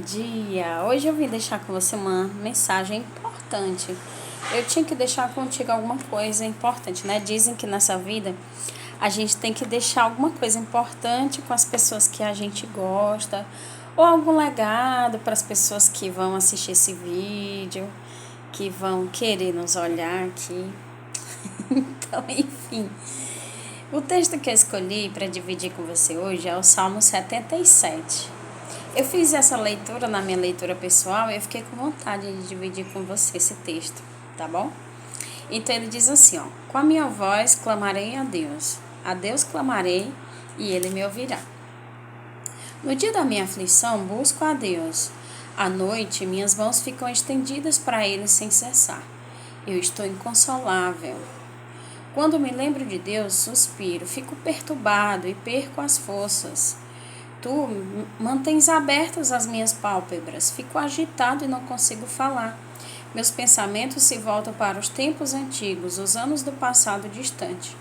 dia! Hoje eu vim deixar com você uma mensagem importante. Eu tinha que deixar contigo alguma coisa importante, né? Dizem que nessa vida a gente tem que deixar alguma coisa importante com as pessoas que a gente gosta, ou algum legado para as pessoas que vão assistir esse vídeo, que vão querer nos olhar aqui. Então, enfim. O texto que eu escolhi para dividir com você hoje é o Salmo 77. Eu fiz essa leitura na minha leitura pessoal e eu fiquei com vontade de dividir com você esse texto, tá bom? Então ele diz assim, ó: com a minha voz clamarei a Deus clamarei e ele me ouvirá. No dia da minha aflição busco a Deus, à noite minhas mãos ficam estendidas para ele sem cessar. Eu estou inconsolável. Quando me lembro de Deus, suspiro, fico perturbado e perco as forças. Tu mantens abertas as minhas pálpebras, fico agitado e não consigo falar. Meus pensamentos se voltam para os tempos antigos, os anos do passado distante.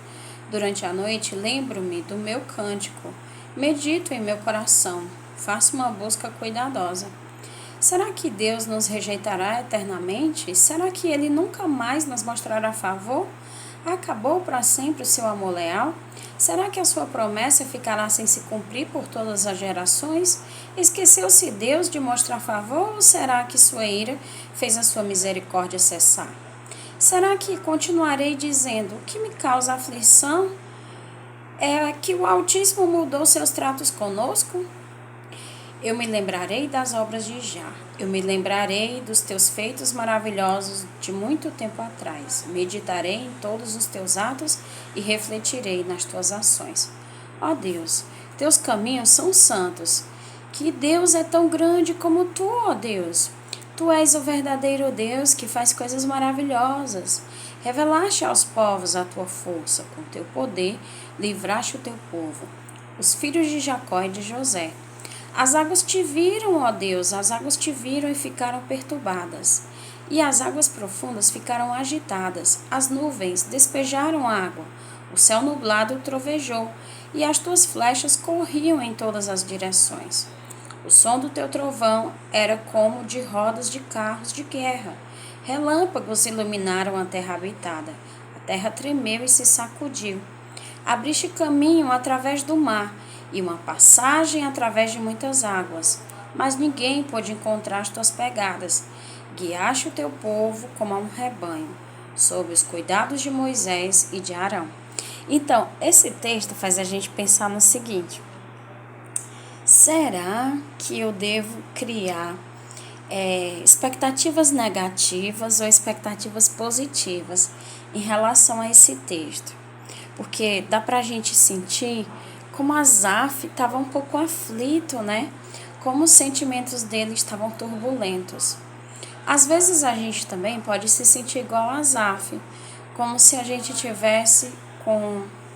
Durante a noite, lembro-me do meu cântico, medito em meu coração, faço uma busca cuidadosa. Será que Deus nos rejeitará eternamente? Será que Ele nunca mais nos mostrará favor? Acabou para sempre o seu amor leal? Será que a sua promessa ficará sem se cumprir por todas as gerações? Esqueceu-se Deus de mostrar favor ou será que sua ira fez a sua misericórdia cessar? Será que continuarei dizendo: o que me causa aflição é que o Altíssimo mudou seus tratos conosco? Eu me lembrarei das obras de Já. Eu me lembrarei dos teus feitos maravilhosos de muito tempo atrás. Meditarei em todos os teus atos e refletirei nas tuas ações. Ó Deus, teus caminhos são santos. Que Deus é tão grande como tu, ó Deus. Tu és o verdadeiro Deus que faz coisas maravilhosas. Revelaste aos povos a tua força. Com teu poder, livraste o teu povo, os filhos de Jacó e de José. As águas te viram, ó Deus, as águas te viram e ficaram perturbadas. E as águas profundas ficaram agitadas, as nuvens despejaram água, o céu nublado trovejou, e as tuas flechas corriam em todas as direções. O som do teu trovão era como de rodas de carros de guerra. Relâmpagos iluminaram a terra habitada. A terra tremeu e se sacudiu. Abriste caminho através do mar, e uma passagem através de muitas águas, mas ninguém pôde encontrar as tuas pegadas. Guiaste o teu povo como a um rebanho, sob os cuidados de Moisés e de Arão. Então, esse texto faz a gente pensar no seguinte: será que eu devo criar expectativas negativas ou expectativas positivas em relação a esse texto? Porque dá pra gente sentir como Asaf estava um pouco aflito, né? Como os sentimentos dele estavam turbulentos. Às vezes a gente também pode se sentir igual a Asaf, como se a gente tivesse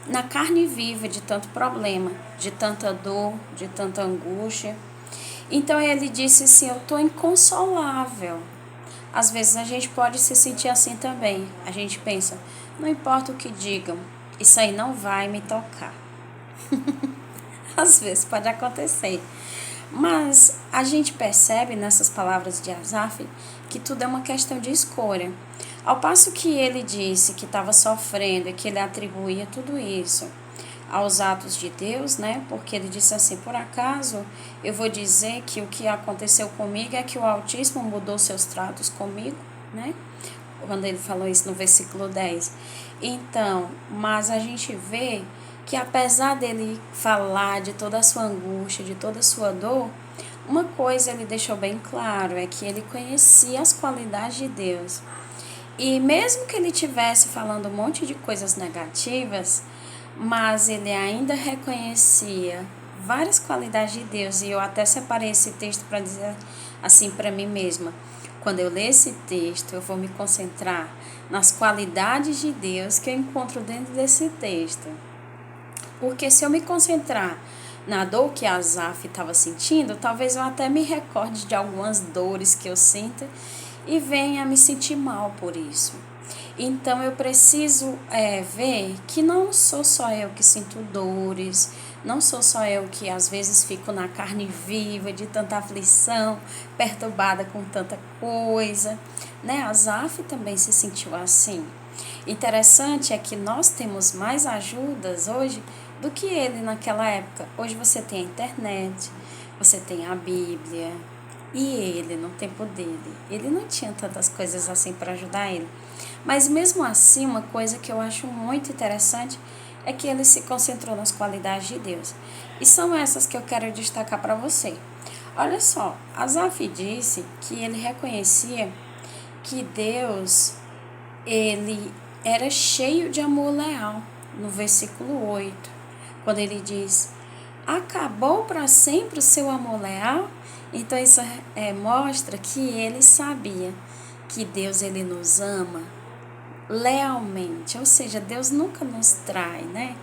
na carne viva de tanto problema, de tanta dor, de tanta angústia. Então ele disse assim: eu estou inconsolável. Às vezes a gente pode se sentir assim também. A gente pensa: não importa o que digam, isso aí não vai me tocar. Às vezes pode acontecer. Mas a gente percebe nessas palavras de Asaf que tudo é uma questão de escolha. Ao passo que ele disse que estava sofrendo e que ele atribuía tudo isso aos atos de Deus, né? Porque ele disse assim: por acaso eu vou dizer que o que aconteceu comigo é que o Altíssimo mudou seus tratos comigo, né? Quando ele falou isso no versículo 10. Então, mas a gente vê que apesar dele falar de toda a sua angústia, de toda a sua dor, uma coisa ele deixou bem claro, é que ele conhecia as qualidades de Deus. E mesmo que ele estivesse falando um monte de coisas negativas, mas ele ainda reconhecia várias qualidades de Deus. E eu até separei esse texto para dizer assim para mim mesma: quando eu ler esse texto, eu vou me concentrar nas qualidades de Deus que eu encontro dentro desse texto. Porque se eu me concentrar na dor que Asaf estava sentindo, talvez eu até me recorde de algumas dores que eu sinto e venha a me sentir mal por isso. Então eu preciso ver que não sou só eu que sinto dores, Não sou só eu que às vezes fico na carne viva de tanta aflição, perturbada com tanta coisa, né? Asaf também se sentiu assim. Interessante é que nós temos mais ajudas hoje do que ele naquela época. Hoje você tem a internet, você tem a Bíblia, e ele, no tempo dele, ele não tinha tantas coisas assim para ajudar ele. Mas mesmo assim, uma coisa que eu acho muito interessante é que ele se concentrou nas qualidades de Deus. E são essas que eu quero destacar para você. Olha só, Asaf disse que ele reconhecia que Deus, ele era cheio de amor leal, no versículo 8, quando ele diz: acabou para sempre o seu amor leal? Então isso mostra que ele sabia que Deus, ele nos ama lealmente, ou seja, Deus nunca nos trai, né?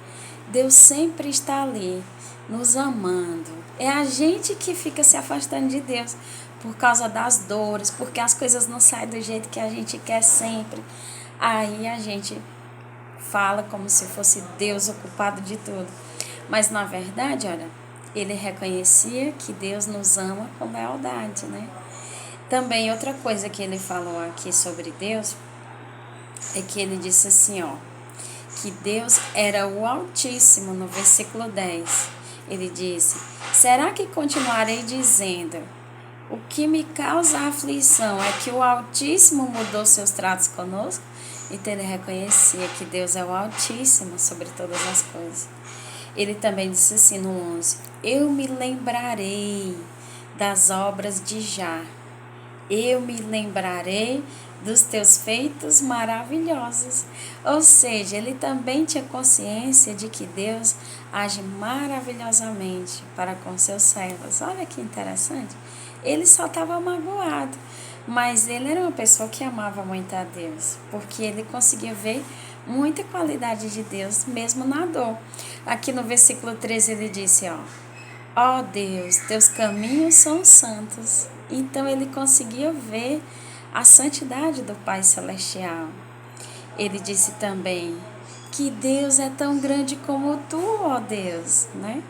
Deus sempre está ali, nos amando. É a gente que fica se afastando de Deus por causa das dores, porque as coisas não saem do jeito que a gente quer sempre. Aí a gente fala como se fosse Deus o culpado de tudo. Mas na verdade, olha, ele reconhecia que Deus nos ama com lealdade, né? Também outra coisa que ele falou aqui sobre Deus é que ele disse assim, ó, que Deus era o Altíssimo, no versículo 10. Ele disse: será que continuarei dizendo: o que me causa aflição é que o Altíssimo mudou seus tratos conosco? Então ele reconhecia que Deus é o Altíssimo sobre todas as coisas. Ele também disse assim no 11: eu me lembrarei das obras de Jah. Eu me lembrarei dos teus feitos maravilhosos. Ou seja, ele também tinha consciência de que Deus age maravilhosamente para com seus servos. Olha que interessante. Ele só estava magoado, mas ele era uma pessoa que amava muito a Deus, porque ele conseguia ver muita qualidade de Deus, mesmo na dor. Aqui no versículo 13 ele disse, ó Deus, teus caminhos são santos. Então ele conseguia ver a santidade do Pai Celestial. Ele disse também que Deus é tão grande como tu, ó Deus, né?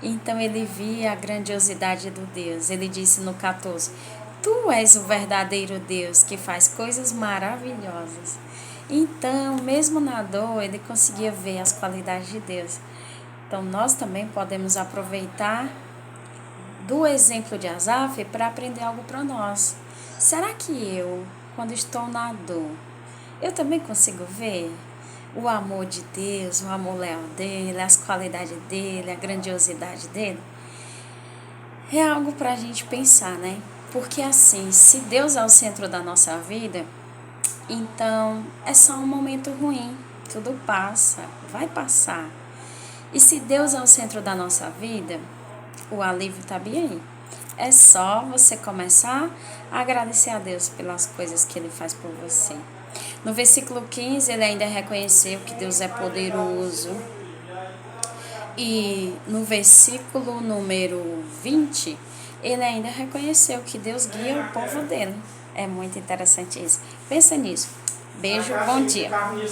Então ele via a grandiosidade do Deus. Ele disse no 14, tu és o verdadeiro Deus que faz coisas maravilhosas. Então, mesmo na dor, ele conseguia ver as qualidades de Deus. Então, nós também podemos aproveitar do exemplo de Asaf para aprender algo para nós. Será que eu, quando estou na dor, eu também consigo ver o amor de Deus, o amor leal dele, as qualidades dele, a grandiosidade dele? É algo para a gente pensar, né? Porque assim, se Deus é o centro da nossa vida, então é só um momento ruim, tudo passa, vai passar. E se Deus é o centro da nossa vida, o alívio está bem aí. É só você começar a agradecer a Deus pelas coisas que Ele faz por você. No versículo 15, ele ainda reconheceu que Deus é poderoso. E no versículo número 20, ele ainda reconheceu que Deus guia o povo dele. É muito interessante isso. Pensa nisso. Beijo, bom dia.